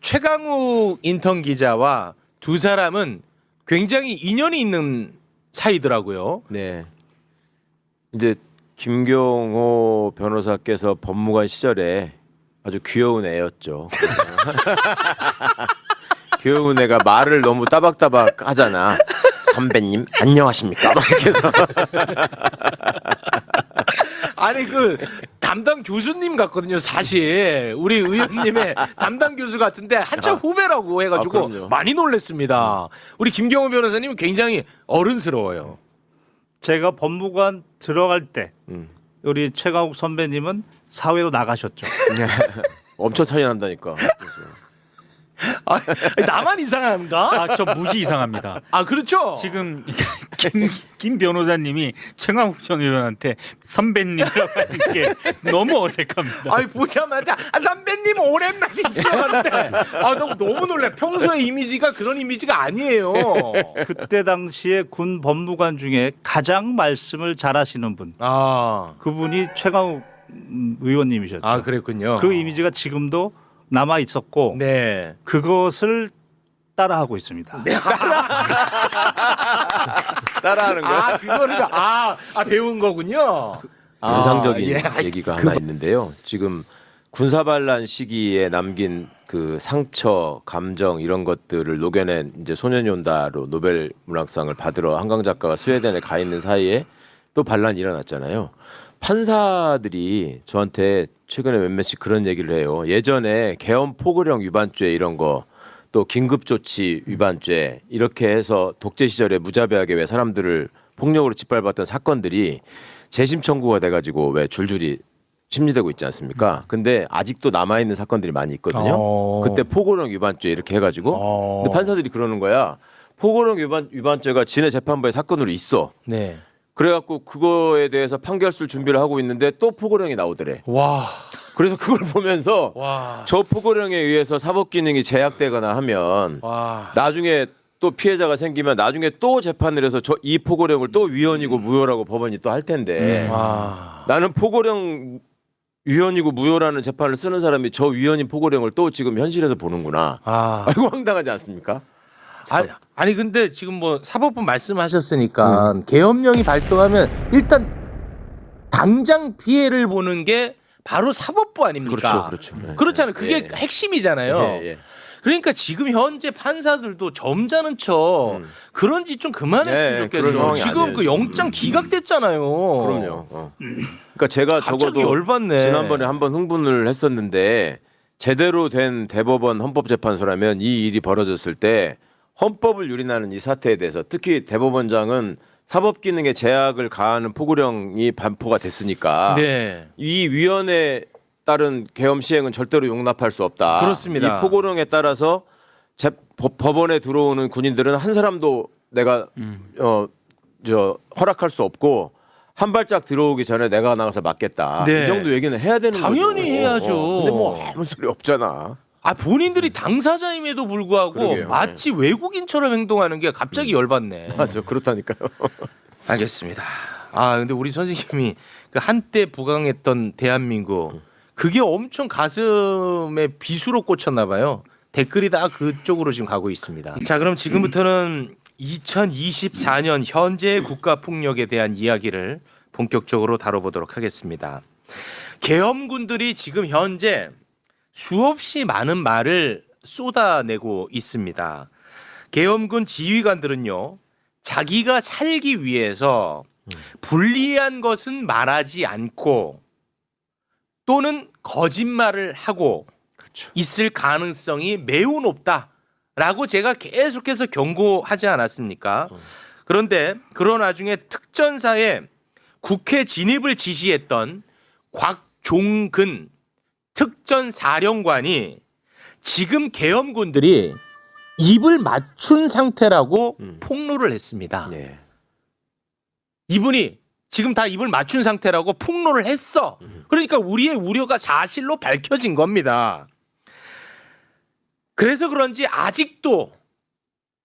최강욱 인턴 기자와 두 사람은 굉장히 인연이 있는 사이더라고요. 네. 이제 김경호 변호사께서 법무관 시절에 아주 귀여운 애였죠. 귀여운 애가 말을 너무 따박따박 하잖아. 선배님 안녕하십니까? 막 이렇게 해서 아니 그 담당 교수님 같거든요. 사실 우리 의원님의 담당 교수 같은데 한참 후배라고 해가지고 그럼요. 많이 놀랐습니다. 우리 김경호 변호사님은 굉장히 어른스러워요. 제가 법무관 들어갈 때 음. 우리 최강욱 선배님은 사회로 나가셨죠. 엄청 차이 난다니까. 아, 나만 이상한가? 아, 저 무지 이상합니다. 아 그렇죠. 지금 김 변호사님이 최강욱 전 의원한테 선배님이라고 하는 게 너무 어색합니다. 아니 보자마자 선배님 오랜만인 줄 알았는데 너무 놀래. 평소에 이미지가 그런 이미지가 아니에요. 그때 당시에 군 법무관 중에 가장 말씀을 잘하시는 분, 아 그분이 최강욱 의원님이셨죠. 아 그랬군요. 그 이미지가 지금도 남아 있었고 네. 그것을 따라하고 있습니다. 따라하는 거야? 아 그거를 배운 거군요. 인상적인 예, 얘기가 하나 있는데요. 지금 군사반란 시기에 남긴 그 상처, 감정 이런 것들을 녹여낸 이제 소년이 온다로 노벨 문학상을 받으러 한강 작가가 스웨덴에 가 있는 사이에 또 반란이 일어났잖아요. 판사들이 저한테 최근에 몇몇씩 그런 얘기를 해요. 예전에 계엄 포고령 위반죄 이런 거, 또 긴급조치 위반죄 이렇게 해서 독재 시절에 무자비하게 왜 사람들을 폭력으로 짓밟았던 사건들이 재심 청구가 돼가지고 왜 줄줄이 심리되고 있지 않습니까? 근데 아직도 남아 있는 사건들이 많이 있거든요. 그때 포고령 위반죄 이렇게 해가지고, 근데 판사들이 그러는 거야. 포고령 위반죄가 진해 재판부의 사건으로 있어. 네. 그래갖고 그거에 대해서 판결을 준비를 하고 있는데 또 포고령이 나오더래. 와. 그래서 그걸 보면서 와. 저 포고령에 의해서 사법 기능이 제약되거나 하면 와. 나중에 또 피해자가 생기면 나중에 또 재판을 해서 이 포고령을 또 위헌이고 무효라고 법원이 또 할 텐데 와. 나는 포고령 위헌이고 무효라는 재판을 쓰는 사람이 저 위헌인 포고령을 또 지금 현실에서 보는구나. 아이고 황당하지 않습니까? 아니 근데 지금 뭐 사법부 말씀하셨으니까 계엄령이 발동하면 일단 당장 피해를 보는 게 바로 사법부 아닙니까? 그렇죠. 네. 그렇잖아요. 그게 예. 핵심이잖아요. 예. 그러니까 지금 현재 판사들도 점잖은 척 그런 짓 좀 그만했으면 그런 좋겠어. 상황이 지금 아니에요, 그 영장 기각됐잖아요. 그럼요. 그러니까 제가 갑자기 적어도 열받네. 지난번에 한번 흥분을 했었는데 제대로 된 대법원 헌법재판소라면 이 일이 벌어졌을 때 헌법을 유린하는 이 사태에 대해서 특히 대법원장은 사법 기능에 제약을 가하는 포고령이 반포가 됐으니까 네. 이 위헌에 따른 계엄 시행은 절대로 용납할 수 없다. 그렇습니다. 이 포고령에 따라서 법원에 들어오는 군인들은 한 사람도 내가 허락할 수 없고 한 발짝 들어오기 전에 내가 나가서 맞겠다. 네. 이 정도 얘기는 해야 되는 당연히 거죠. 해야죠. 근데 뭐 아무 소리 없잖아. 본인들이 당사자임에도 불구하고 그러게요. 마치 외국인처럼 행동하는 게 갑자기 열받네. 맞아, 그렇다니까요. 알겠습니다. 근데 우리 선생님이 그 한때 부강했던 대한민국 그게 엄청 가슴에 비수로 꽂혔나 봐요. 댓글이 다 그쪽으로 지금 가고 있습니다. 자, 그럼 지금부터는 2024년 현재의 국가 폭력에 대한 이야기를 본격적으로 다뤄보도록 하겠습니다. 계엄군들이 지금 현재 수없이 많은 말을 쏟아내고 있습니다. 계엄군 지휘관들은요, 자기가 살기 위해서 불리한 것은 말하지 않고 또는 거짓말을 하고 있을 가능성이 매우 높다라고 제가 계속해서 경고하지 않았습니까? 그런데 그런 와중에 특전사에 국회 진입을 지시했던 곽종근 특전사령관이 지금 계엄군들이 입을 맞춘 상태라고 폭로를 했습니다. 네. 이분이 지금 다 입을 맞춘 상태라고 폭로를 했어. 그러니까 우리의 우려가 사실로 밝혀진 겁니다. 그래서 그런지 아직도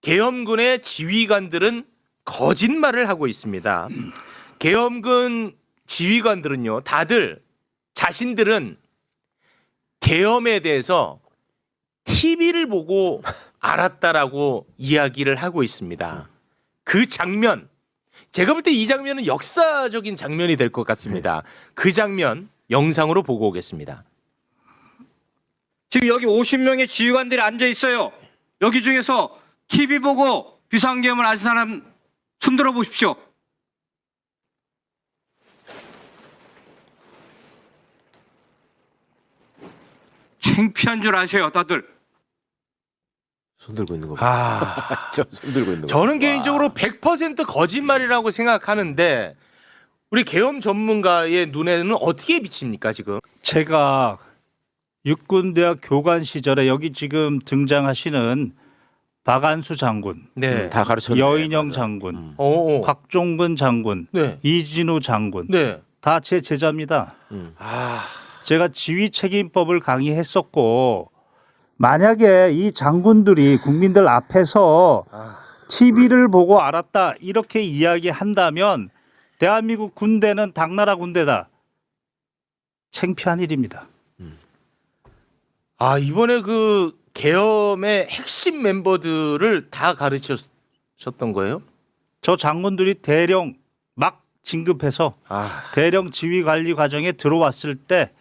계엄군의 지휘관들은 거짓말을 하고 있습니다. 계엄군 지휘관들은요, 다들 자신들은 계엄에 대해서 TV를 보고 알았다라고 이야기를 하고 있습니다. 그 장면, 제가 볼 때 이 장면은 역사적인 장면이 될 것 같습니다. 그 장면 영상으로 보고 오겠습니다. 지금 여기 50명의 지휘관들이 앉아 있어요. 여기 중에서 TV 보고 비상계엄을 아는 사람 손들어 보십시오. 창피한 줄 아세요, 다들. 손 들고 있는 거. 아, 저손 들고 있는 거. 저는 개인적으로 100% 거짓말이라고 생각하는데 우리 계엄 전문가의 눈에는 어떻게 비칩니까 지금? 제가 육군대학 교관 시절에 여기 지금 등장하시는 박안수 장군, 네. 다 가르쳤네. 여인영 맞아. 장군, 오. 곽종근 장군, 네. 이진우 장군 네. 다 제 제자입니다. 아, 제가 지휘 책임법을 강의했었고 만약에 이 장군들이 국민들 앞에서 TV를 보고 알았다 이렇게 이야기한다면 대한민국 군대는 당나라 군대다. 창피한 일입니다. 아 이번에 그 계엄의 핵심 멤버들을 다 가르쳤었던 거예요? 저 장군들이 대령 막 진급해서 아, 대령 지휘 관리 과정에 들어왔을 때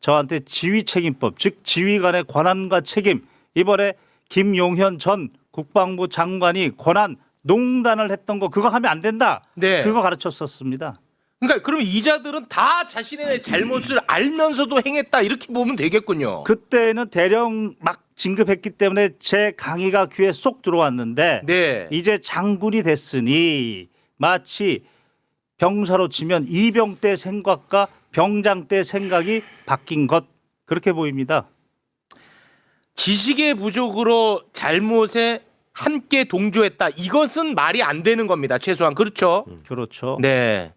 저한테 지휘 책임법, 즉 지휘관의 권한과 책임, 이번에 김용현 전 국방부 장관이 권한 농단을 했던 거 그거 하면 안 된다. 네. 그거 가르쳤었습니다. 그러니까 그럼 이자들은 다 자신의 잘못을 알면서도 행했다 이렇게 보면 되겠군요. 그때는 대령 막 진급했기 때문에 제 강의가 귀에 쏙 들어왔는데 네. 이제 장군이 됐으니 마치 병사로 치면 이병 때 생각과 병장 때 생각이 바뀐 것 그렇게 보입니다. 지식의 부족으로 잘못에 함께 동조했다. 이것은 말이 안 되는 겁니다. 최소한 그렇죠. 그렇죠. 네.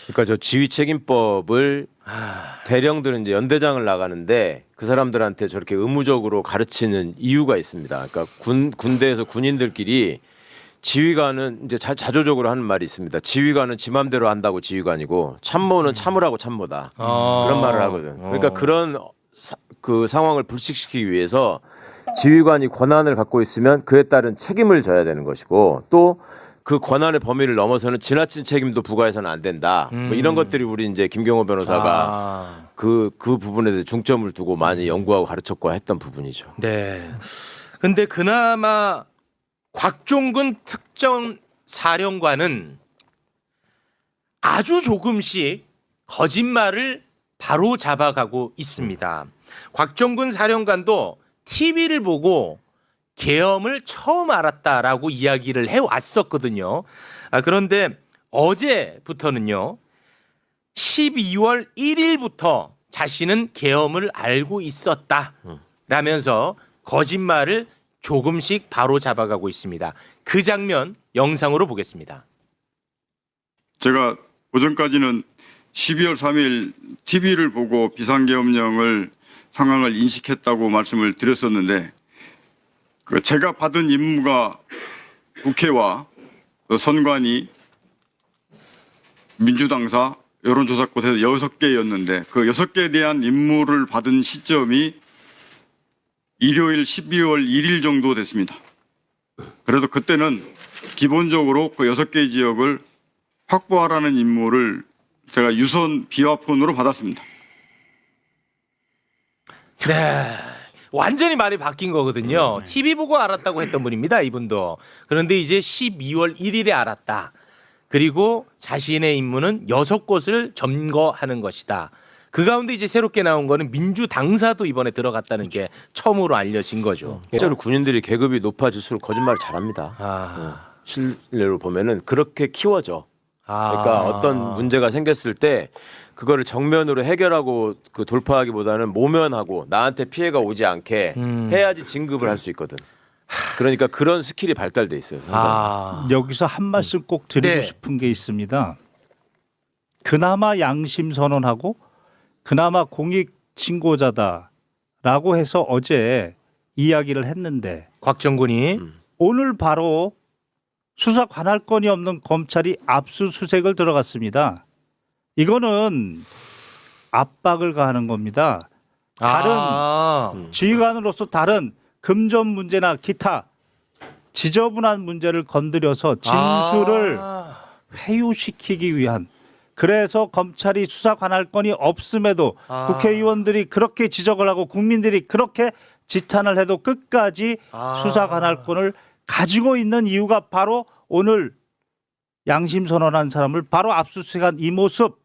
그러니까 저 지휘 책임법을 대령들은 이제 연대장을 나가는데 그 사람들한테 저렇게 의무적으로 가르치는 이유가 있습니다. 그러니까 군대에서 군인들끼리 지휘관은 이제 자조적으로 하는 말이 있습니다. 지휘관은 지 맘대로 한다고 지휘관이고 참모는 참으라고 참모다. 그런 말을 하거든. 그러니까 그런 그 상황을 불식시키기 위해서 지휘관이 권한을 갖고 있으면 그에 따른 책임을 져야 되는 것이고 또 그 권한의 범위를 넘어서는 지나친 책임도 부과해서는 안 된다. 뭐 이런 것들이 우리 이제 김경호 변호사가 그 부분에 대해 중점을 두고 많이 연구하고 가르쳤고 했던 부분이죠. 네. 근데 그나마 곽종근 특전 사령관은 아주 조금씩 거짓말을 바로 잡아가고 있습니다. 곽종근 사령관도 TV를 보고 계엄을 처음 알았다라고 이야기를 해왔었거든요. 그런데 어제부터는요. 12월 1일부터 자신은 계엄을 알고 있었다 라면서 거짓말을 조금씩 바로 잡아가고 있습니다. 그 장면 영상으로 보겠습니다. 제가 오전까지는 12월 3일 TV를 보고 비상계엄령을 상황을 인식했다고 말씀을 드렸었는데 제가 받은 임무가 국회와 선관위, 민주당사, 여론조사꽃에서 6개였는데 그 6개에 대한 임무를 받은 시점이 일요일 12월 1일 정도 됐습니다. 그래서 그때는 기본적으로 그 6개 지역을 확보하라는 임무를 제가 유선 비화폰으로 받았습니다. 네. 완전히 말이 바뀐 거거든요. TV 보고 알았다고 했던 분입니다. 이분도. 그런데 이제 12월 1일에 알았다. 그리고 자신의 임무는 6곳을 점거하는 것이다. 그 가운데 이제 새롭게 나온 거는 민주당사도 이번에 들어갔다는 게 처음으로 알려진 거죠. 실제로 군인들이 계급이 높아질수록 거짓말을 잘합니다. 실례로 보면은 그렇게 키워져. 그러니까 어떤 문제가 생겼을 때 그거를 정면으로 해결하고 그 돌파하기보다는 모면하고 나한테 피해가 오지 않게 해야지 진급을 할 수 있거든. 그러니까 그런 스킬이 발달돼 있어요. 여기서 한 말씀 꼭 드리고 네. 싶은 게 있습니다. 그나마 양심 선언하고 그나마 공익 신고자다라고 해서 어제 이야기를 했는데 곽정군이 오늘 바로 수사 관할권이 없는 검찰이 압수수색을 들어갔습니다. 이거는 압박을 가하는 겁니다. 다른 지휘관으로서 다른 금전 문제나 기타 지저분한 문제를 건드려서 진술을 회유시키기 위한, 그래서 검찰이 수사 관할권이 없음에도 국회의원들이 그렇게 지적을 하고 국민들이 그렇게 지탄을 해도 끝까지 수사 관할권을 가지고 있는 이유가 바로 오늘 양심 선언한 사람을 바로 압수수색한 이 모습,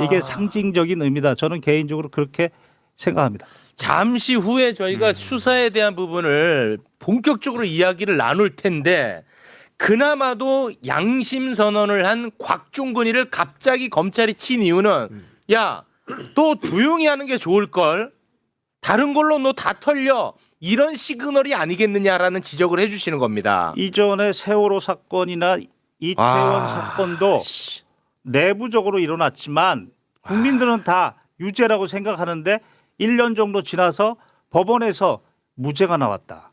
이게 상징적인 의미다. 저는 개인적으로 그렇게 생각합니다. 잠시 후에 저희가 수사에 대한 부분을 본격적으로 이야기를 나눌 텐데, 그나마도 양심 선언을 한 곽종근이를 갑자기 검찰이 친 이유는 야, 너 조용히 하는 게 좋을 걸, 다른 걸로 너 다 털려, 이런 시그널이 아니겠느냐라는 지적을 해주시는 겁니다. 이전에 세월호 사건이나 이태원 사건도 내부적으로 일어났지만 국민들은 다 유죄라고 생각하는데 1년 정도 지나서 법원에서 무죄가 나왔다.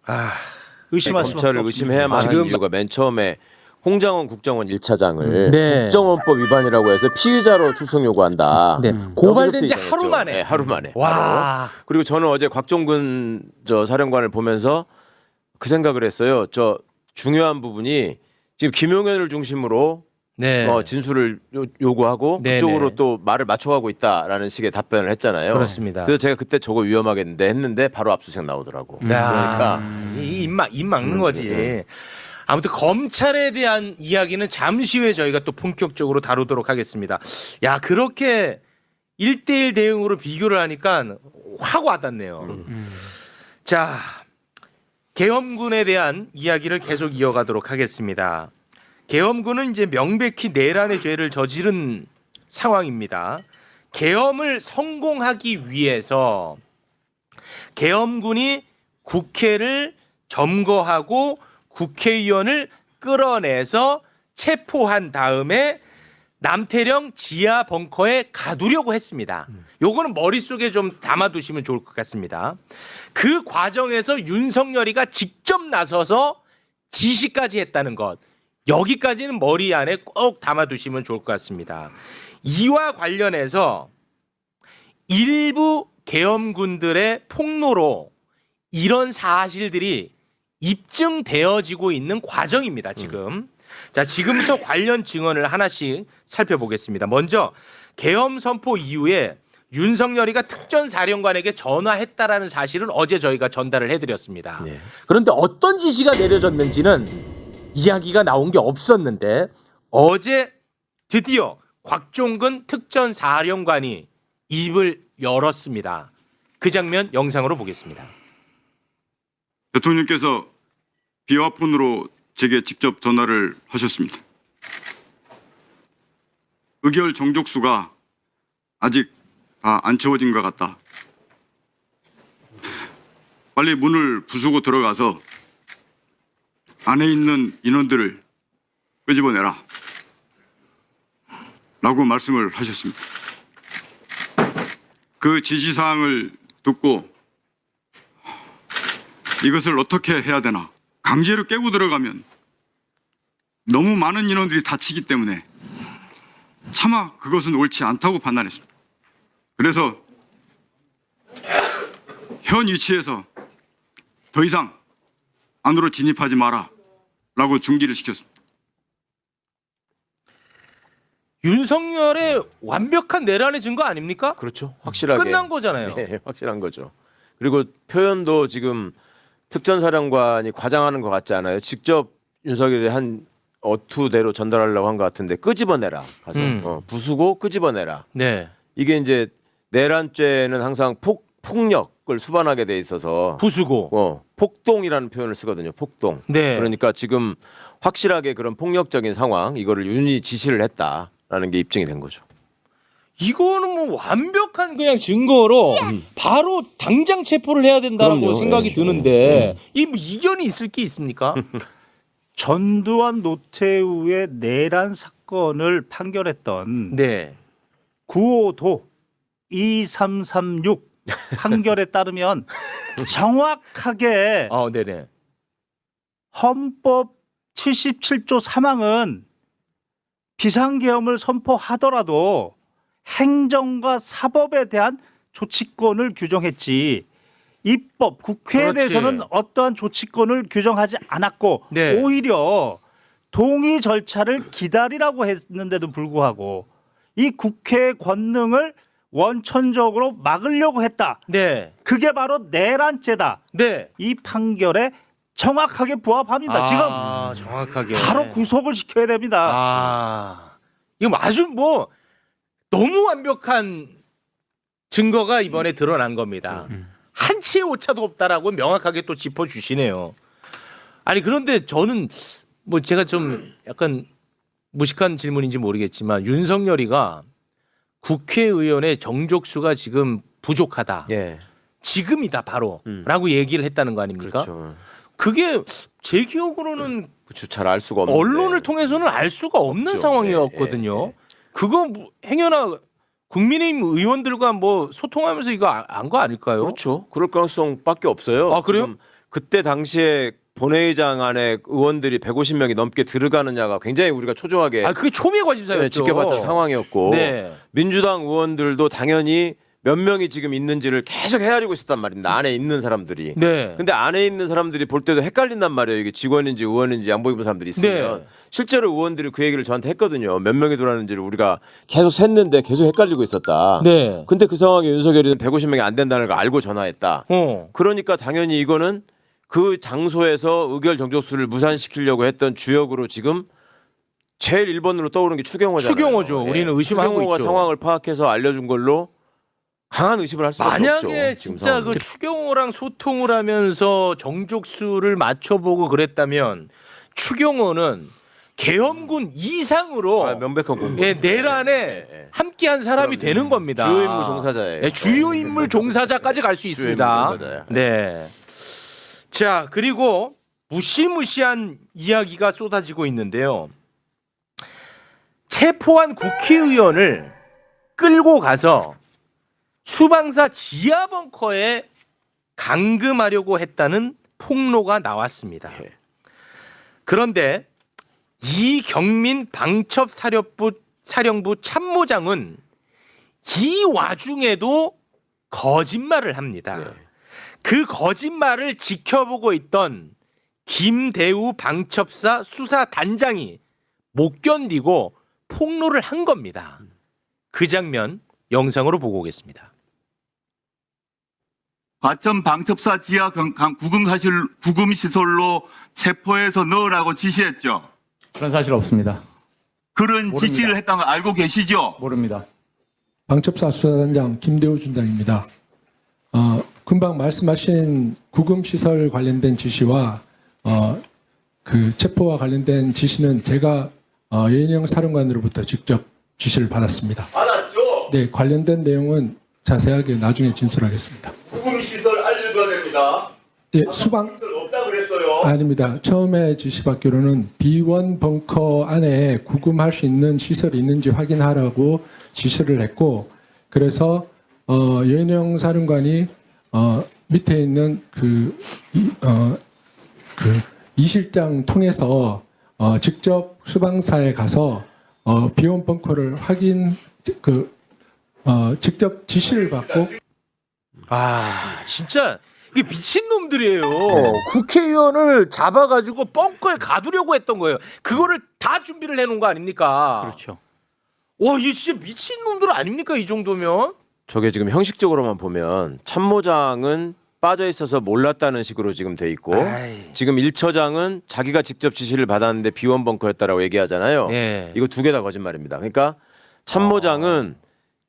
의심할 수밖에 검찰을 없습니다. 의심해야만 하는 지금 이유가 맨 처음에 홍장원 국정원 1차장을 네. 국정원법 위반이라고 해서 피의자로 출석 요구한다. 네. 고발된 지 하루 만에. 네, 하루 만에. 와. 그리고 저는 어제 곽종근 사령관을 보면서 그 생각을 했어요. 저 중요한 부분이 지금 김용현을 중심으로 네. 진술을 요구하고 네, 그쪽으로 네. 또 말을 맞춰가고 있다라는 식의 답변을 했잖아요. 그렇습니다. 그래서 제가 그때 저거 위험하겠는데 했는데 바로 압수수색 나오더라고. 그러니까 그러니까 입 막는 거지. 아무튼 검찰에 대한 이야기는 잠시 후에 저희가 또 본격적으로 다루도록 하겠습니다. 야, 그렇게 1대1 대응으로 비교를 하니까 확 와닿네요. 자, 계엄군에 대한 이야기를 계속 이어가도록 하겠습니다. 계엄군은 이제 명백히 내란의 죄를 저지른 상황입니다. 계엄을 성공하기 위해서 계엄군이 국회를 점거하고 국회의원을 끌어내서 체포한 다음에 남태령 지하 벙커에 가두려고 했습니다. 요거는 머릿속에 좀 담아두시면 좋을 것 같습니다. 그 과정에서 윤석열이가 직접 나서서 지시까지 했다는 것, 여기까지는 머리 안에 꼭 담아두시면 좋을 것 같습니다. 이와 관련해서 일부 계엄군들의 폭로로 이런 사실들이 입증되어지고 있는 과정입니다. 지금. 자, 지금부터 관련 증언을 하나씩 살펴보겠습니다. 먼저 계엄 선포 이후에 윤석열이가 특전사령관에게 전화했다라는 사실은 어제 저희가 전달을 해드렸습니다. 네. 그런데 어떤 지시가 내려졌는지는 이야기가 나온 게 없었는데 어제 드디어 곽종근 특전사령관이 입을 열었습니다. 그 장면 영상으로 보겠습니다. 대통령께서 비화폰으로 제게 직접 전화를 하셨습니다. 의결 정족수가 아직 다 안 채워진 것 같다. 빨리 문을 부수고 들어가서 안에 있는 인원들을 끄집어내라 라고 말씀을 하셨습니다. 그 지시사항을 듣고 이것을 어떻게 해야 되나, 강제로 깨고 들어가면 너무 많은 인원들이 다치기 때문에 차마 그것은 옳지 않다고 판단했습니다. 그래서 현 위치에서 더 이상 안으로 진입하지 마라 라고 중지를 시켰습니다. 윤석열의 완벽한 내란의 증거 아닙니까? 그렇죠. 확실하게 끝난 거잖아요. 네, 확실한 거죠. 그리고 표현도 지금 특전사령관이 과장하는 것 같지 않아요? 직접 윤석열이 한 어투대로 전달하려고 한 것 같은데 끄집어내라 가서 부수고 끄집어내라. 네. 이게 이제 내란죄는 항상 폭력을 수반하게 돼 있어서 부수고. 폭동이라는 표현을 쓰거든요. 폭동. 네. 그러니까 지금 확실하게 그런 폭력적인 상황, 이거를 윤이 지시를 했다라는 게 입증이 된 거죠. 이거는 뭐 완벽한 그냥 증거로 바로 당장 체포를 해야 된다고 그럼요. 생각이 예. 드는데 이 뭐 이견이 있을 게 있습니까? 전두환 노태우의 내란 사건을 판결했던 네. 9호도 2336 판결에 따르면 정확하게 네네. 헌법 77조 3항은 비상계엄을 선포하더라도 행정과 사법에 대한 조치권을 규정했지 입법 국회에 그렇지. 대해서는 어떠한 조치권을 규정하지 않았고 네. 오히려 동의 절차를 기다리라고 했는데도 불구하고 이 국회의 권능을 원천적으로 막으려고 했다. 네. 그게 바로 내란죄다. 네. 이 판결에 정확하게 부합합니다. 지금 정확하게 바로 구속을 시켜야 됩니다. 이거 아주 뭐 너무 완벽한 증거가 이번에 드러난 겁니다. 한치의 오차도 없다라고 명확하게 또 짚어주시네요. 아니 그런데 저는 뭐 제가 좀 약간 무식한 질문인지 모르겠지만 윤석열이가 국회의원의 정족수가 지금 부족하다. 예. 지금이다 바로라고 얘기를 했다는 거 아닙니까? 그렇죠. 그게 제 기억으로는 그렇죠. 잘 알 수가 없는. 언론을 통해서는 알 수가 없는 없죠. 상황이었거든요. 예, 예. 그거 뭐 행여나 국민의힘 의원들과 뭐 소통하면서 이거 안 거 아닐까요? 그렇죠. 그럴 가능성밖에 없어요. 아, 그래요? 지금 그때 당시에 본회의장 안에 의원들이 150명이 넘게 들어가느냐가 굉장히 우리가 초조하게 그게 초미의 관심사였죠. 지켜봤던 상황이었고 네. 민주당 의원들도 당연히 몇 명이 지금 있는지를 계속 헤아리고 있었단 말입니다. 안에 있는 사람들이. 네. 근데 안에 있는 사람들이 볼 때도 헷갈린단 말이에요. 이게 직원인지 의원인지 양복 입은 사람들이 있으면 네. 실제로 의원들이 그 얘기를 저한테 했거든요. 몇 명이 들어왔는지를 우리가 계속 셌는데 계속 헷갈리고 있었다. 네. 근데 그 상황에 윤석열이는 150명이 안 된다는 걸 알고 전화했다. 그러니까 당연히 이거는 그 장소에서 의결 정족수를 무산시키려고 했던 주역으로 지금 제일 1번으로 떠오르는 게 추경호잖아요. 추경호죠. 우리는 의심하고 추경호가 있죠. 상황을 파악해서 알려준 걸로 강한 의심을 할 수밖에 없죠. 만약에 지금 진짜 상황은. 그 추경호랑 소통을 하면서 정족수를 맞춰보고 그랬다면 추경호는 계엄군 이상으로 명백한 공부. 예, 내란에 함께한 사람이 그럼요. 되는 겁니다. 주요 인물 종사자예요. 네, 주요 인물 종사자까지 갈 수 주요 있습니다. 인물 종사자야. 네. 자, 그리고 무시무시한 이야기가 쏟아지고 있는데요. 체포한 국회의원을 끌고 가서 수방사 지하 벙커에 감금하려고 했다는 폭로가 나왔습니다. 그런데 이경민 방첩사령부 참모장은 이 와중에도 거짓말을 합니다. 네. 그 거짓말을 지켜보고 있던 김대우 방첩사 수사단장이 못 견디고 폭로를 한 겁니다. 그 장면 영상으로 보고 오겠습니다. 과천 방첩사 지하 구금시설로 체포해서 넣으라고 지시했죠. 그런 사실 없습니다. 그런 모릅니다. 지시를 했다는 거 알고 계시죠? 모릅니다. 방첩사 수사단장 김대우 준장입니다. 금방 말씀하신 구금시설 관련된 지시와 그 체포와 관련된 지시는 제가 예인영 사령관으로부터 직접 지시를 받았습니다. 받았죠? 네, 관련된 내용은 자세하게 나중에 진술하겠습니다. 구금시설 알려줘야 됩니다. 예, 수방 없다 그랬어요. 아닙니다. 처음에 지시받기로는 B1 벙커 안에 구금할 수 있는 시설이 있는지 확인하라고 지시를 했고, 그래서 예인영 사령관이 밑에 있는 이 실장 통해서 직접 수방사에 가서 B1 벙커를 직접 지시를 받고. 진짜 이게 미친 놈들이에요. 국회의원을 잡아가지고 벙커에 가두려고 했던 거예요. 그거를 다 준비를 해놓은 거 아닙니까? 그렇죠. 와, 이게 진짜 미친 놈들 아닙니까? 이 정도면? 저게 지금 형식적으로만 보면 참모장은 빠져 있어서 몰랐다는 식으로 지금 돼 있고 아이. 지금 1처장은 자기가 직접 지시를 받았는데 B1 벙커였다라고 얘기하잖아요. 예. 이거 두 개 다 거짓말입니다. 그러니까 참모장은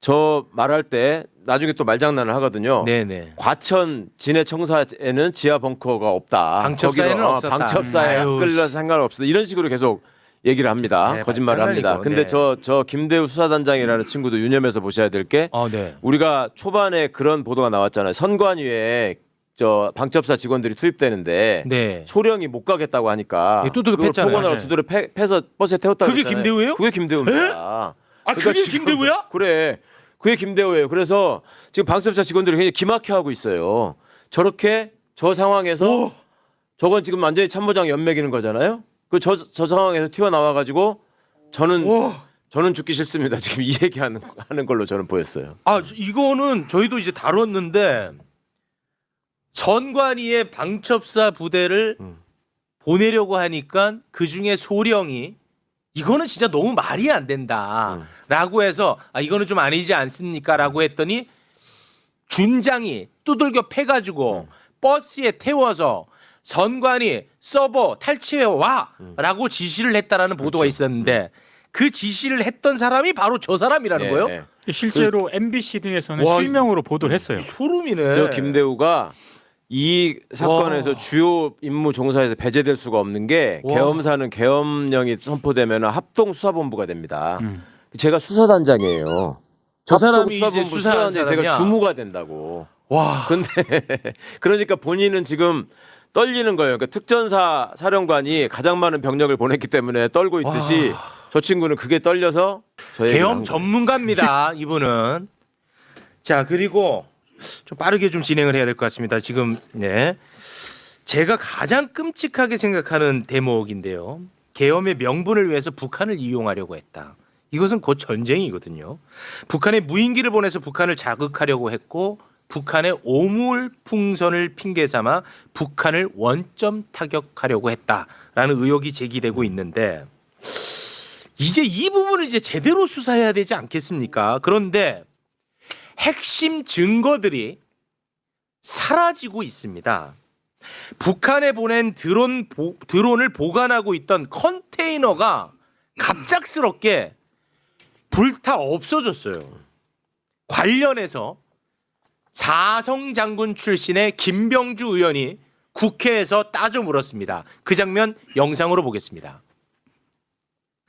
저 말할 때 나중에 또 말장난을 하거든요. 네네. 과천 진해청사에는 지하 벙커가 없다. 방첩사에는 거기로, 없었다. 방첩사에 아유, 끌려 상관없다. 이런 식으로 계속 얘기를 합니다. 네, 거짓말을 합니다. 장난이고, 근데 네. 저 김대우 수사단장이라는 친구도 유념해서 보셔야 될 게 네. 우리가 초반에 그런 보도가 나왔잖아요. 선관위에 저 방첩사 직원들이 투입되는데 네. 소령이 못 가겠다고 하니까 예, 두드려 그걸 팼잖아요. 포건하고 네. 두드려 패서 버스에 태웠다 그게 그랬잖아요. 김대우예요? 그게 김대우입니다. 그게 지금- 김대우야? 그래. 그게 김대우예요. 그래서 지금 방첩사 직원들이 굉장히 기막혀하고 있어요. 저렇게 저 상황에서 저건 지금 완전히 참모장 연맥이는 거잖아요. 저 상황에서 튀어나와 가지고 저는 저는 죽기 싫습니다. 지금 이 얘기하는 걸로 저는 보였어요. 아, 이거는 저희도 이제 다뤘는데 전관이의 방첩사 부대를 보내려고 하니까 그 중에 소령이 이거는 진짜 너무 말이 안 된다라고 해서 아, 이거는 좀 아니지 않습니까라고 했더니 준장이 두들겨 패가지고 버스에 태워서 전관이 서버 탈취해 와라고 지시를 했다라는 보도가 있었는데 그 지시를 했던 사람이 바로 저 사람이라는 예, 거예요? 예. 실제로 MBC 등에서는 와, 실명으로 보도를 했어요. 소름이네. 저 김대우가 이 사건에서 와. 주요 임무 종사에서 배제될 수가 없는 게 와. 계엄사는 계엄령이 선포되면 합동 수사본부가 됩니다. 제가 수사단장이에요. 저 사람이 합동 이제 수사본부 수사하는 제가 사람이야? 주무가 된다고. 와. 근데 그러니까 본인은 지금 떨리는 거예요. 그러니까 특전사 사령관이 가장 많은 병력을 보냈기 때문에 떨고 있듯이 저 친구는 그게 떨려서 저 얘기를 한 계엄 거예요. 전문가입니다. 이분은. 자, 그리고 좀 빠르게 좀 진행을 해야 될 것 같습니다. 지금 네. 제가 가장 끔찍하게 생각하는 대목인데요. 계엄의 명분을 위해서 북한을 이용하려고 했다. 이것은 곧 전쟁이거든요. 북한에 무인기를 보내서 북한을 자극하려고 했고 북한의 오물풍선을 핑계 삼아 북한을 원점 타격하려고 했다라는 의혹이 제기되고 있는데 이제 이 부분을 이제 제대로 수사해야 되지 않겠습니까? 그런데 핵심 증거들이 사라지고 있습니다. 북한에 보낸 드론을 보관하고 있던 컨테이너가 갑작스럽게 불타 없어졌어요. 관련해서 사성 장군 출신의 김병주 의원이 국회에서 따져 물었습니다. 그 장면 영상으로 보겠습니다.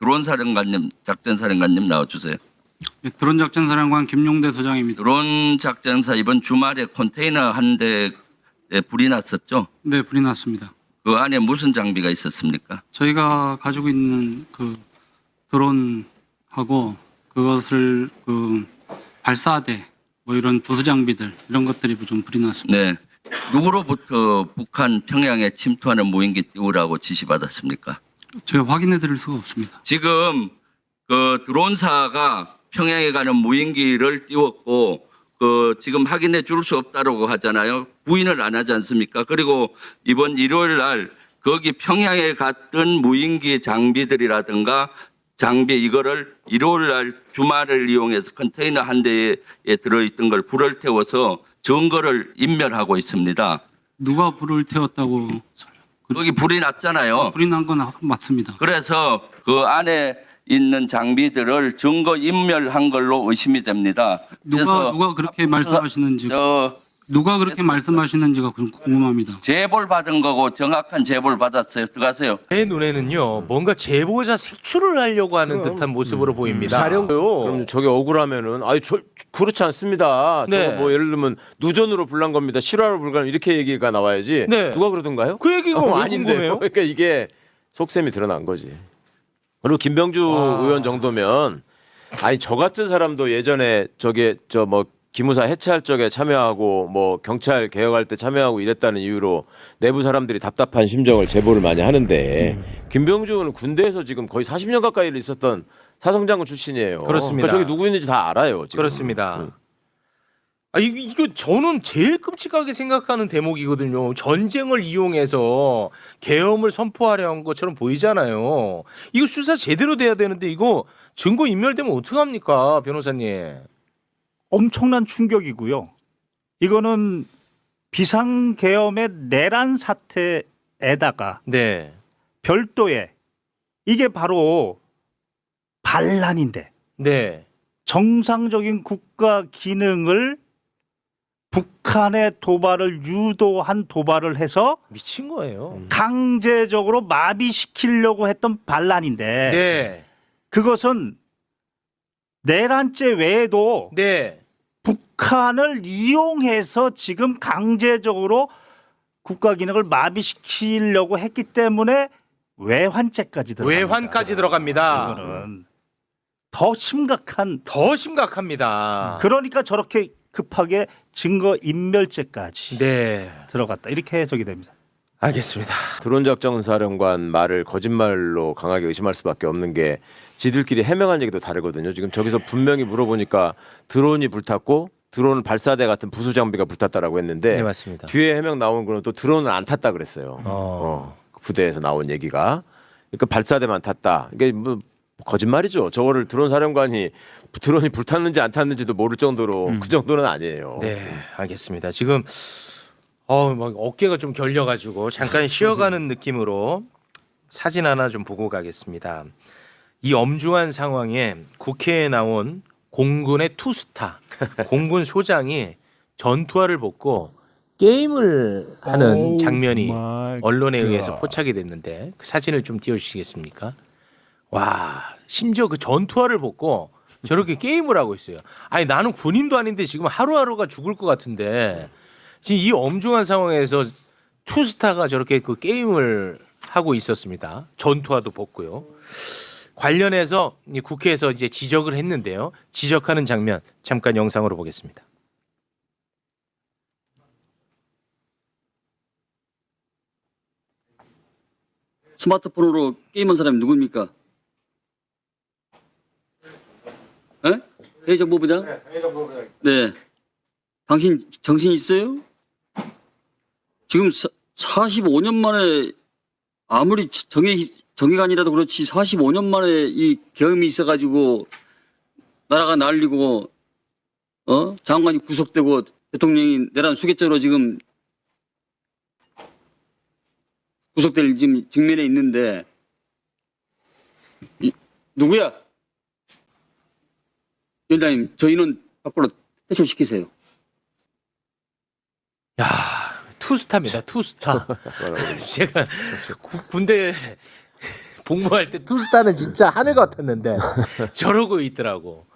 드론 사령관님, 작전 사령관님 나와주세요. 드론 작전 사령관 김용대 소장입니다. 드론 작전사 이번 주말에 컨테이너 한 대에 불이 났었죠? 네, 불이 났습니다. 그 안에 무슨 장비가 있었습니까? 저희가 가지고 있는 그 드론하고 그것을 그 발사대 뭐 이런 부수 장비들 이런 것들이 좀 불이 났습니다. 네. 누구로부터 북한 평양에 침투하는 무인기 띄우라고 지시받았습니까? 제가 확인해 드릴 수가 없습니다. 지금 그 드론사가 평양에 가는 무인기를 띄웠고 그 지금 확인해 줄 수 없다라고 하잖아요. 부인을 안 하지 않습니까? 그리고 이번 일요일 날 거기 평양에 갔던 무인기 장비들이라든가 장비 이거를 일요일 날 주말을 이용해서 컨테이너 한 대에 들어있던 걸 불을 태워서 증거를 인멸하고 있습니다. 누가 불을 태웠다고? 거기 불이 났잖아요. 불이 난 건 맞습니다. 그래서 그 안에 있는 장비들을 증거 인멸한 걸로 의심이 됩니다. 누가 그렇게 말씀하시는지 누가 그렇게 말씀하시는지가 궁금합니다. 제보를 받은 거고 정확한 제보를 받았어요. 들어가세요. 제 눈에는요 뭔가 제보자 색출을 하려고 하는 듯한 모습으로 보입니다. 그럼 저게 억울하면은 아니 저 그렇지 않습니다. 네. 저거 뭐 예를 들면 누전으로 불난 겁니다. 실화로 불간 이렇게 얘기가 나와야지. 네. 누가 그러던가요? 그 얘기가 왜 아닌데. 궁금해요? 그러니까 이게 속셈이 드러난 거지. 그리고 김병주 의원 정도면 아니 저 같은 사람도 예전에 저게 저 뭐 기무사 해체할 적에 참여하고 뭐 경찰 개혁할 때 참여하고 이랬다는 이유로 내부 사람들이 답답한 심정을 제보를 많이 하는데 김병주는 군대에서 지금 거의 40년 가까이 있었던 사성장군 출신이에요. 그렇습니다. 그러니까 저기 누구 있는지 다 알아요. 지금. 그렇습니다. 아 이거 저는 제일 끔찍하게 생각하는 대목이거든요. 전쟁을 이용해서 계엄을 선포하려 한 것처럼 보이잖아요. 이거 수사 제대로 돼야 되는데 이거 증거 인멸되면 어떡합니까, 변호사님? 엄청난 충격이고요. 이거는 비상계엄의 내란 사태에다가 네, 별도의 이게 바로 반란인데 네, 정상적인 국가 기능을 북한의 도발을 유도한 도발을 해서 미친 거예요. 강제적으로 마비시키려고 했던 반란인데 네, 그것은 내란죄 외에도 네. 북한을 이용해서 지금 강제적으로 국가 기능을 마비시키려고 했기 때문에 외환죄까지 들어갑니다. 외환까지 들어갑니다. 이거는 더 심각한 더 심각합니다. 그러니까 저렇게 급하게 증거 인멸죄까지 네. 들어갔다 이렇게 해석이 됩니다. 알겠습니다. 드론 작전사령관 말을 거짓말로 강하게 의심할 수밖에 없는 게 지들끼리 해명한 얘기도 다르거든요. 지금 저기서 분명히 물어보니까 드론이 불탔고 드론 발사대 같은 부수 장비가 불탔다라고 했는데 네, 맞습니다. 뒤에 해명 나온 거는 또 드론을 안 탔다 그랬어요. 그 부대에서 나온 얘기가. 그러니까 발사대만 탔다. 이게 뭐 거짓말이죠. 저거를 드론 사령관이 드론이 불탔는지 안 탔는지도 모를 정도로 그 정도는 아니에요. 네, 알겠습니다. 지금 막 어깨가 좀 결려가지고 잠깐 쉬어가는 느낌으로 사진 하나 좀 보고 가겠습니다. 이 엄중한 상황에 국회에 나온 공군의 투스타, 공군 소장이 전투화를 벗고 게임을 하는 장면이 언론에 의해서 포착이 됐는데 그 사진을 좀 띄워주시겠습니까? 와, 심지어 그 전투화를 벗고 저렇게 게임을 하고 있어요. 아니 나는 군인도 아닌데 지금 하루하루가 죽을 것 같은데 지금 이 엄중한 상황에서 투스타가 저렇게 그 게임을 하고 있었습니다. 전투화도 벗고요. 관련해서 국회에서 이제 지적을 했는데요. 지적하는 장면 잠깐 영상으로 보겠습니다. 스마트폰으로 게임한 사람이 누굽니까? 에? 해정보부장? 네, 해정보부장. 네. 당신 정신 있어요? 지금 45년 만에 아무리 정의관이라도 그렇지 45년 만에 이 계엄이 있어가지고 나라가 날리고 장관이 구속되고 대통령이 내란 수개적으로 지금 구속될 지금 직면에 있는데 누구야? 위원장님 저희는 밖으로 퇴출시키세요. 야, 투스타입니다. 투스타. 제가 군대 복무할 때 투스타는 진짜 하늘 같았는데 저러고 있더라고.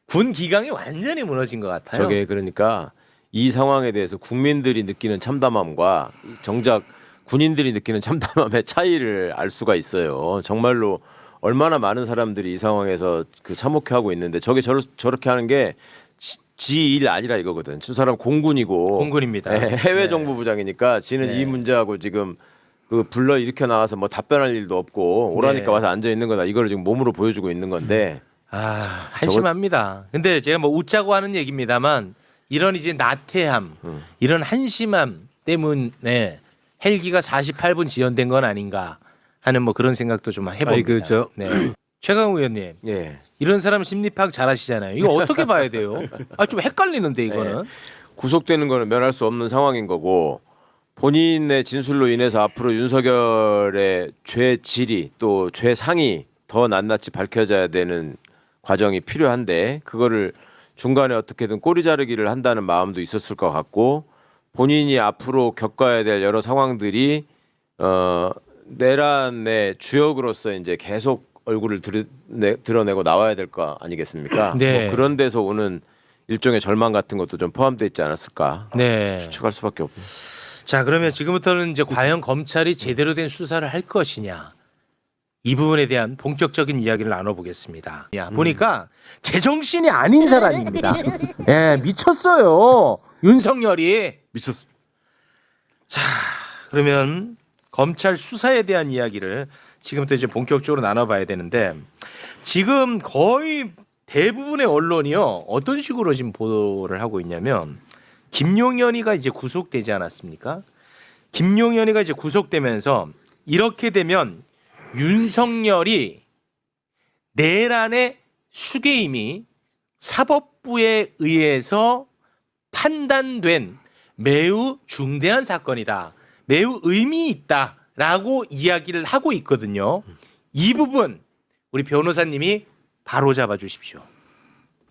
군 기강이 완전히 무너진 것 같아요. 저게 그러니까 이 상황에 대해서 국민들이 느끼는 참담함과 정작 군인들이 느끼는 참담함의 차이를 알 수가 있어요. 정말로 얼마나 많은 사람들이 이 상황에서 그 참혹해하고 있는데 저게 저렇게 하는 게 지 일 아니라 이거거든. 저 사람 공군이고 공군입니다. 해외 정보부장이니까 지는 네. 이 문제하고 지금 그 불러 일으켜 나와서 뭐 답변할 일도 없고 오라니까 네. 와서 앉아 있는 거다. 이거를 지금 몸으로 보여주고 있는 건데. 한심합니다. 근데 제가 뭐 웃자고 하는 얘기입니다만 이런 이제 나태함, 이런 한심함 때문에 헬기가 48분 지연된 건 아닌가 하는 뭐 그런 생각도 좀 해봅니다. 네. 최강욱 의원님, 예. 이런 사람 심리 파악 잘하시잖아요. 이거 어떻게 봐야 돼요? 좀 헷갈리는데 이거는. 구속되는 거는 면할 수 없는 상황인 거고 본인의 진술로 인해서 앞으로 윤석열의 죄 질이 또 죄상이 더 낱낱이 밝혀져야 되는 과정이 필요한데 그거를 중간에 어떻게든 꼬리 자르기를 한다는 마음도 있었을 것 같고 본인이 앞으로 겪어야 될 여러 상황들이 내란의 주역으로서 이제 계속 얼굴을 드러내고 나와야 될 거 아니겠습니까? 네. 뭐 그런 데서 오는 일종의 절망 같은 것도 좀 포함되어 있지 않았을까 네. 추측할 수밖에 없고. 자, 그러면 지금부터는 이제 과연 검찰이 제대로 된 수사를 할 것이냐 이 부분에 대한 본격적인 이야기를 나눠보겠습니다. 보니까 제정신이 아닌 사람입니다. 예, 미쳤어요. 윤석열이 미쳤어. 자, 그러면 검찰 수사에 대한 이야기를 지금부터 이제 본격적으로 나눠봐야 되는데 지금 거의 대부분의 언론이요 어떤 식으로 지금 보도를 하고 있냐면 김용현이가 이제 구속되지 않았습니까? 김용현이가 이제 구속되면서 이렇게 되면 윤석열이 내란의 수괴임이 사법부에 의해서 판단된 매우 중대한 사건이다. 매우 의미 있다라고 이야기를 하고 있거든요. 이 부분 우리 변호사님이 바로 잡아 주십시오.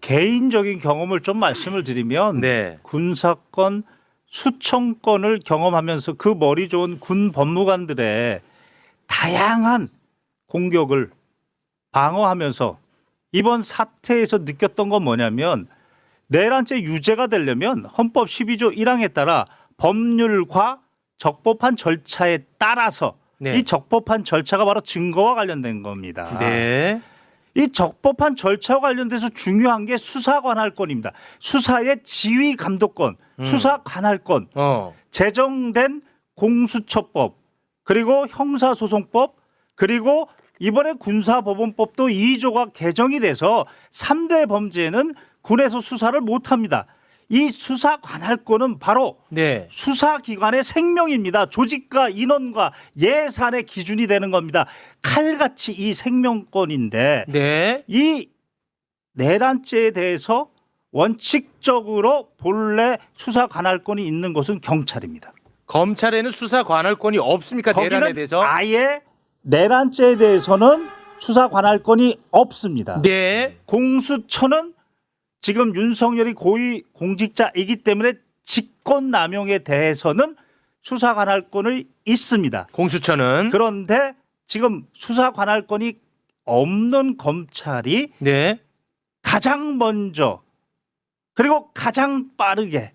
개인적인 경험을 좀 말씀을 드리면 네. 군사건 수천 건을 경험하면서 그 머리 좋은 군 법무관들의 다양한 공격을 방어하면서 이번 사태에서 느꼈던 건 뭐냐면 내란죄 유죄가 되려면 헌법 12조 1항에 따라 법률과 적법한 절차에 따라서 네. 이 적법한 절차가 바로 증거와 관련된 겁니다. 네. 이 적법한 절차와 관련돼서 중요한 게 수사 관할권입니다. 수사의 지휘 감독권, 수사 관할권, 제정된 공수처법 그리고 형사소송법 그리고 이번에 군사법원법도 2조가 개정이 돼서 3대 범죄는 군에서 수사를 못합니다. 이 수사 관할권은 바로 네. 수사기관의 생명입니다. 조직과 인원과 예산의 기준이 되는 겁니다. 칼같이 이 생명권인데 네. 이 내란죄에 대해서 원칙적으로 본래 수사 관할권이 있는 것은 경찰입니다. 검찰에는 수사 관할권이 없습니까? 내란에 거기는 대해서? 아예 내란죄에 대해서는 수사 관할권이 없습니다. 네. 공수처는 지금 윤석열이 고위 공직자이기 때문에 직권남용에 대해서는 수사 관할권이 있습니다. 공수처는 그런데 지금 수사 관할권이 없는 검찰이 네. 가장 먼저 그리고 가장 빠르게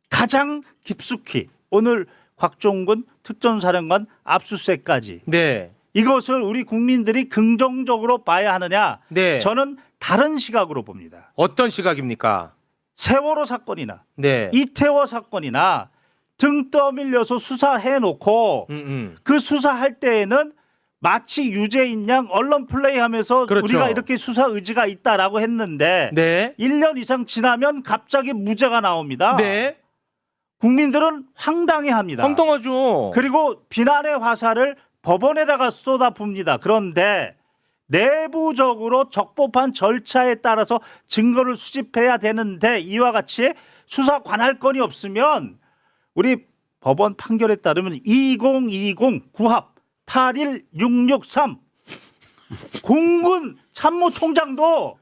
가장 깊숙이 오늘 곽종근 특전사령관 압수수색까지 네. 이것을 우리 국민들이 긍정적으로 봐야 하느냐? 네. 저는 다른 시각으로 봅니다. 어떤 시각입니까? 세월호 사건이나 네. 이태원 사건이나 등 떠밀려서 수사해놓고 그 수사할 때에는 마치 유죄인 양 언론 플레이하면서 그렇죠. 우리가 이렇게 수사 의지가 있다라고 했는데 네. 1년 이상 지나면 갑자기 무죄가 나옵니다. 네. 국민들은 황당해합니다. 황당하죠. 그리고 비난의 화살을 법원에다가 쏟아붓니다. 그런데 내부적으로 적법한 절차에 따라서 증거를 수집해야 되는데 이와 같이 수사 관할권이 없으면 우리 법원 판결에 따르면 2020 구합 81663 공군 참모총장도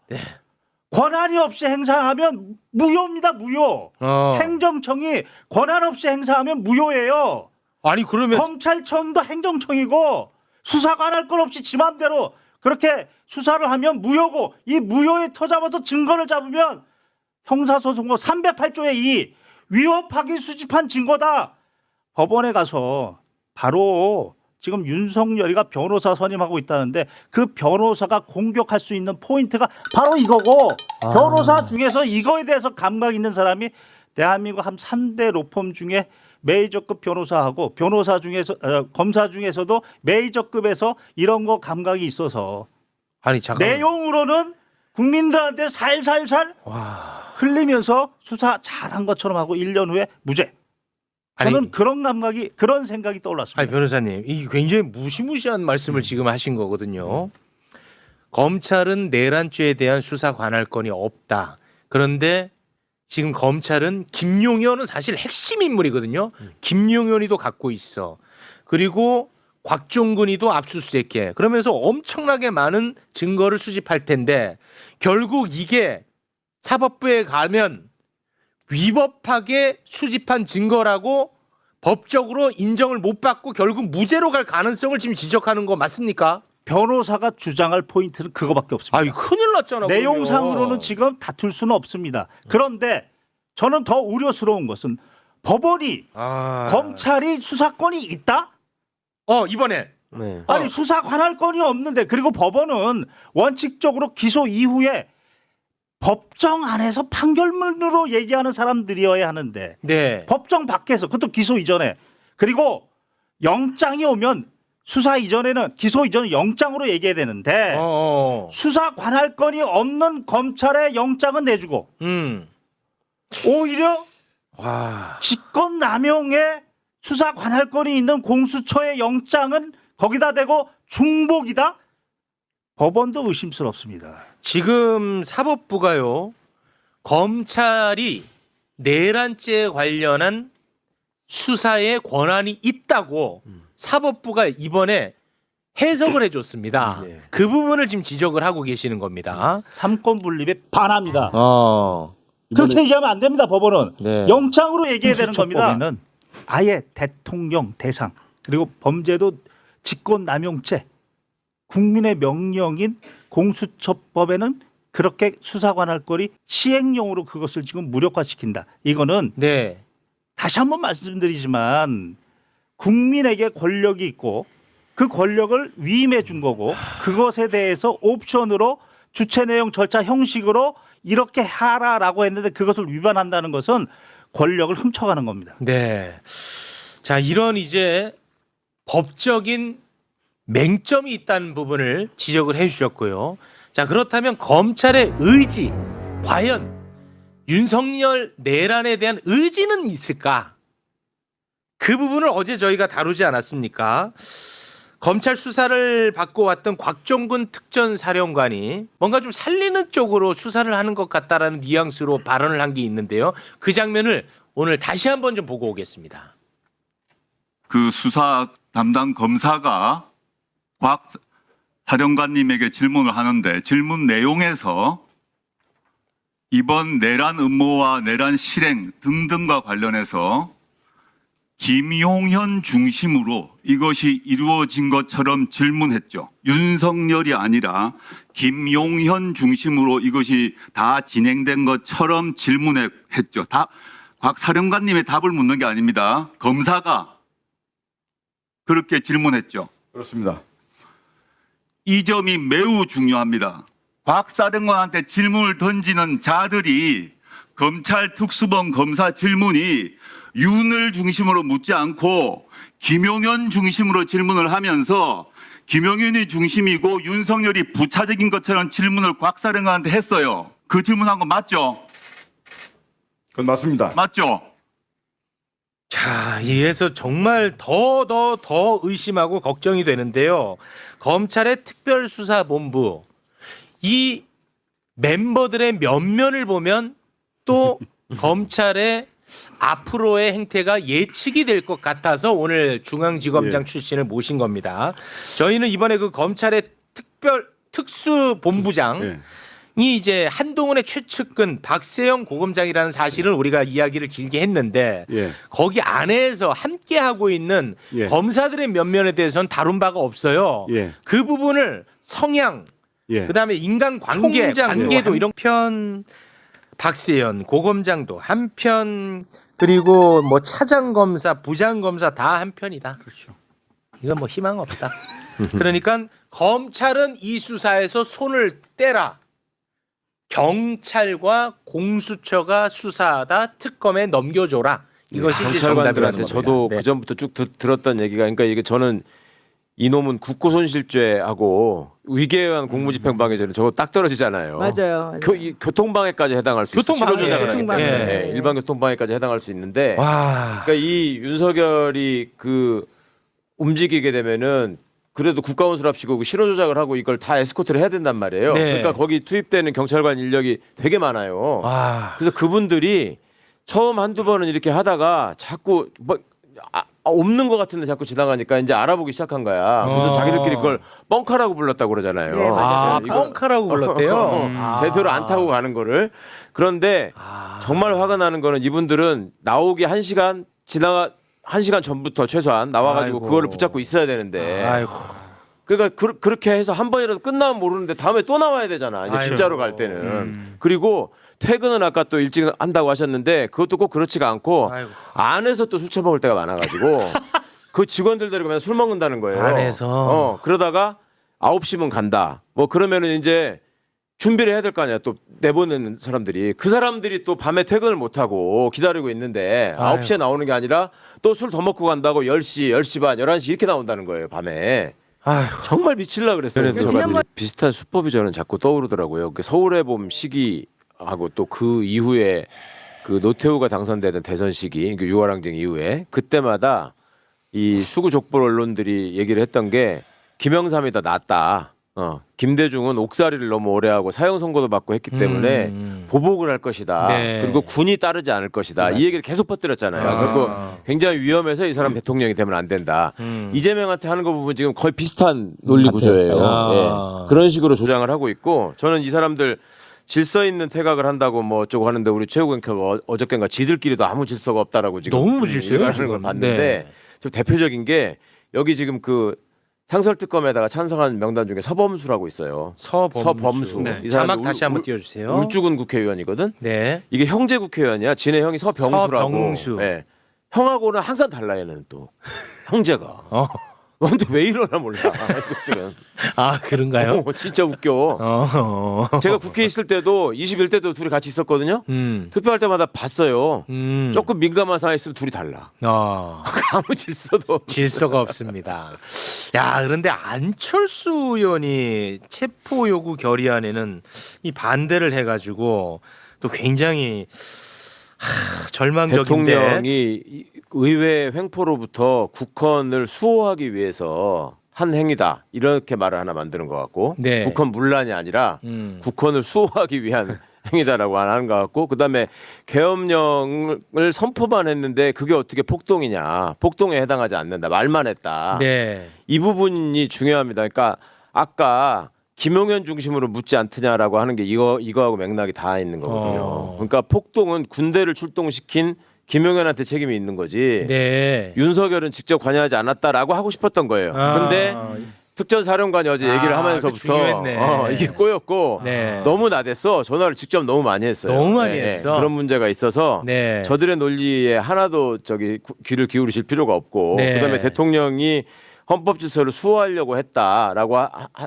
권한이 없이 행사하면 무효입니다. 무효. 행정청이 권한 없이 행사하면 무효예요. 아니 그러면 검찰청도 행정청이고 수사 관할권 없이 지 맘대로 그렇게 수사를 하면 무효고 이 무효에 터잡아서 증거를 잡으면 형사소송법 308조의 2 위협하기 수집한 증거다. 법원에 가서 바로 지금 윤석열이가 변호사 선임하고 있다는데 그 변호사가 공격할 수 있는 포인트가 바로 이거고 변호사 중에서 이거에 대해서 감각 있는 사람이 대한민국 한 3대 로펌 중에 메이저급 변호사하고 변호사 중에서 검사 중에서도 메이저급에서 이런 거 감각이 있어서 아니 잠깐 내용으로는 국민들한테 살살살 와. 흘리면서 수사 잘한 것처럼 하고 1년 후에 무죄. 저는 아니, 그런 감각이 그런 생각이 떠올랐습니다. 아니 변호사님, 이 굉장히 무시무시한 말씀을 지금 하신 거거든요. 검찰은 내란죄에 대한 수사 관할권이 없다. 그런데 지금 검찰은 김용현은 사실 핵심 인물이거든요. 김용현이도 갖고 있어. 그리고 곽종근이도 압수수색해. 그러면서 엄청나게 많은 증거를 수집할 텐데 결국 이게 사법부에 가면 위법하게 수집한 증거라고 법적으로 인정을 못 받고 결국 무죄로 갈 가능성을 지금 지적하는 거 맞습니까? 변호사가 주장할 포인트는 그거밖에 없습니다. 아이 큰일 났잖아. 내용상으로는 그러면. 지금 다툴 수는 없습니다. 그런데 저는 더 우려스러운 것은 법원이 검찰이 수사권이 있다? 이번에 네. 아니 수사 관할권이 없는데 그리고 법원은 원칙적으로 기소 이후에 법정 안에서 판결문으로 얘기하는 사람들이어야 하는데 네. 법정 밖에서 그것도 기소 이전에 그리고 영장이 오면 수사 이전에는 기소 이전에 영장으로 얘기해야 되는데 수사 관할권이 없는 검찰의 영장은 내주고 오히려 와. 직권남용의 수사 관할권이 있는 공수처의 영장은 거기다 대고 중복이다? 법원도 의심스럽습니다. 지금 사법부가요. 검찰이 내란죄에 관련한 수사에 권한이 있다고 사법부가 이번에 해석을 해줬습니다. 네. 그 부분을 지금 지적을 하고 계시는 겁니다. 삼권 분립에 반합니다. 어. 그렇게 얘기하면 안 됩니다. 법원은 네. 영장으로 얘기해야 되는 겁니다. 공수처법에는 아예 대통령 대상 그리고 범죄도 직권남용죄 국민의 명령인 공수처법에는 그렇게 수사관할권이 시행령으로 그것을 지금 무력화시킨다. 이거는 네. 다시 한번 말씀드리지만 국민에게 권력이 있고 그 권력을 위임해 준 거고 그것에 대해서 옵션으로 주체 내용 절차 형식으로 이렇게 하라라고 했는데 그것을 위반한다는 것은 권력을 훔쳐가는 겁니다. 네. 자, 이런 이제 법적인 맹점이 있다는 부분을 지적을 해주셨고요. 자, 그렇다면 검찰의 의지, 과연 윤석열 내란에 대한 의지는 있을까? 그 부분을 어제 저희가 다루지 않았습니까? 검찰 수사를 받고 왔던 곽종근 특전사령관이 뭔가 좀 살리는 쪽으로 수사를 하는 것 같다라는 뉘앙스로 발언을 한 게 있는데요. 그 장면을 오늘 다시 한번 좀 보고 오겠습니다. 그 수사 담당 검사가 곽 사령관님에게 질문을 하는데 질문 내용에서 이번 내란 음모와 내란 실행 등등과 관련해서 김용현 중심으로 이것이 이루어진 것처럼 질문했죠. 윤석열이 아니라 김용현 중심으로 이것이 다 진행된 것처럼 질문했죠. 곽 사령관님의 답을 묻는 게 아닙니다. 검사가 그렇게 질문했죠. 그렇습니다. 이 점이 매우 중요합니다. 곽 사령관한테 질문을 던지는 자들이 검찰 특수본 검사 질문이 윤을 중심으로 묻지 않고 김용현 중심으로 질문을 하면서 김용현이 중심이고 윤석열이 부차적인 것처럼 질문을 곽 사령관한테 했어요. 그 질문한 거 맞죠? 그건 맞습니다. 맞죠? 자, 이래서 정말 더 의심하고 걱정이 되는데요. 검찰의 특별수사본부 이 멤버들의 면면을 보면 또 검찰의 앞으로의 행태가 예측이 될 것 같아서 오늘 중앙지검장 출신을 모신 겁니다. 저희는 이번에 그 검찰의 특수본부장 이 이제 한동훈의 최측근 박세영 고검장이라는 사실을 우리가 이야기를 길게 했는데 거기 안에서 함께 하고 있는 검사들의 면면에 대해서는 다룬 바가 없어요. 그 부분을 성향, 그다음에 인간관계, 관계도 이런 편 박세연 고검장도 한편 그리고 뭐 차장검사, 부장검사 다 한편이다. 그렇죠. 이건 뭐 희망 없다. 그러니까 검찰은 이 수사에서 손을 떼라. 경찰과 공수처가 수사하다 특검에 넘겨줘라. 이것이 이제 정답이라는 경찰관들한테 겁니다. 저도 네. 그 전부터 쭉 들었던 얘기가 그러니까 이게 저는 이놈은 국고손실죄하고 위계에 의한 공무집행방해 저는 저거 딱 떨어지잖아요. 맞아요. 교통방해까지 해당할 수 있어요. 교통방해, 신호조작을 하기 교통방해. 때문에 예. 일반 교통방해까지 해당할 수 있는데 와. 그러니까 이 윤석열이 그 움직이게 되면은 그래도 국가원수랍시고 신호조작을 하고 이걸 다 에스코트를 해야 된단 말이에요. 네. 그러니까 거기 투입되는 경찰관 인력이 되게 많아요. 와. 그래서 그분들이 처음 한두 번은 이렇게 하다가 자꾸 뭐 없는 것 같은데 자꾸 지나가니까 이제 알아보기 시작한 거야. 그래서 자기들끼리 그걸 뻥카라고 불렀다고 그러잖아요. 네, 아, 이거 뻥카라고 불렀대요. 제대로 안 타고 가는 거를. 그런데 정말 화가 나는 거는 이분들은 나오기 1시간 1시간 전부터 최소한 나와가지고 아이고. 그거를 붙잡고 있어야 되는데. 아이고. 그러니까 그렇게 해서 한 번이라도 끝나면 모르는데 다음에 또 나와야 되잖아. 이제 아이고. 진짜로 갈 때는. 그리고 퇴근은 아까 또 일찍 한다고 하셨는데 그것도 꼭 그렇지가 않고 아이고. 안에서 또 술 처먹을 때가 많아가지고 그 직원들 데리고 맨날 술 먹는다는 거예요. 안에서? 그러다가 9시면 간다. 뭐 그러면은 이제 준비를 해야 될 거 아니야. 또 내보내는 사람들이. 그 사람들이 또 밤에 퇴근을 못하고 기다리고 있는데 아이고. 9시에 나오는 게 아니라 또 술 더 먹고 간다고 10시, 10시 반, 11시 이렇게 나온다는 거예요. 밤에. 아이고. 정말 미칠라 그랬어요. 그러니까 지난번- 비슷한 수법이 저는 자꾸 떠오르더라고요. 그 서울의 봄 시기하고 또 그 이후에 그 노태우가 당선되던 대선 시기, 그 6월 항쟁 이후에 그때마다 이 수구 족보 언론들이 얘기를 했던 게 김영삼이 더 낫다. 김대중은 옥살이를 너무 오래 하고 사형 선고도 받고 했기 때문에 보복을 할 것이다. 네. 그리고 군이 따르지 않을 것이다. 이 얘기를 계속 퍼뜨렸잖아요. 그리고 굉장히 위험해서 이 사람 대통령이 되면 안 된다. 이재명한테 하는 거 보면 지금 거의 비슷한 논리 구조예요. 아. 예. 그런 식으로 조장을 하고 있고 저는 이 사람들 질서 있는 퇴각을 한다고 뭐 어쩌고 하는데 우리 최고경찰가 어저께인가 지들끼리도 아무 질서가 없다라고 지금 너무 무질서요, 하는 지금. 걸 봤는데 네. 좀 대표적인 게 여기 지금 그 상설특검에다가 찬성한 명단 중에 서범수라고 있어요. 서범수. 네. 이 사람이 자막 다시 한번 띄워주세요. 울주군 국회의원이거든. 네. 이게 형제 국회의원이야. 진해 형이 서병수라고. 서병수. 예. 형하고는 항상 달라 얘는 또 형제가. 근데 왜 이러나 몰라. 이것들은. 아 그런가요? 진짜 웃겨. 제가 국회에 있을 때도 21대도 둘이 같이 있었거든요. 투표할 때마다 봤어요. 조금 민감한 상황에 있으면 둘이 달라. 아무 질서가 없습니다. 야, 그런데 안철수 의원이 체포 요구 결의안에는 이 반대를 해가지고 또 굉장히 절망적인데. 대통령이 의회 횡포로부터 국헌을 수호하기 위해서 한 행위다 이렇게 말을 하나 만드는 것 같고 네. 국헌 문란이 아니라 국헌을 수호하기 위한 행위다라고 하는 것 같고 그다음에 계엄령을 선포만 했는데 그게 어떻게 폭동이냐 폭동에 해당하지 않는다 말만 했다 네. 이 부분이 중요합니다. 그러니까 아까 김용현 중심으로 묻지 않느냐라고 하는 게 이거하고 맥락이 다 있는 거거든요. 그러니까 폭동은 군대를 출동시킨 김용현한테 책임이 있는 거지. 네. 윤석열은 직접 관여하지 않았다라고 하고 싶었던 거예요. 근데 특전사령관이 어제 얘기를 하면서부터 이게 꼬였고 네. 너무 나댔어. 전화를 직접 너무 많이 했어요. 너무 많이 했어. 그런 문제가 있어서 네. 저들의 논리에 하나도 귀를 기울이실 필요가 없고 네. 그다음에 대통령이 헌법 질서를 수호하려고 했다라고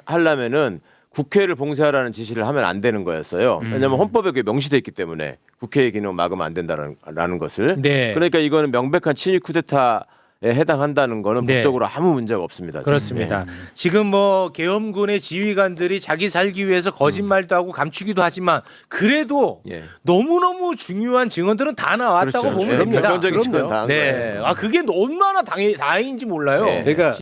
하려면은 국회를 봉쇄하라는 지시를 하면 안 되는 거였어요. 왜냐하면 헌법에 그게 명시돼 있기 때문에 국회의 기능을 막으면 안 된다라는 것을. 네. 그러니까 이거는 명백한 친위 쿠데타에 해당한다는 거는 네. 법적으로 아무 문제가 없습니다. 그렇습니다. 지금 뭐 계엄군의 지휘관들이 자기 살기 위해서 거짓말도 하고 감추기도 하지만 그래도 예. 너무너무 중요한 증언들은 다 나왔다고 그렇죠. 보면 그럼요. 됩니다. 결정적인 증언 다 한 네. 거예요. 그게 얼마나 다행인지 몰라요. 네. 그러니까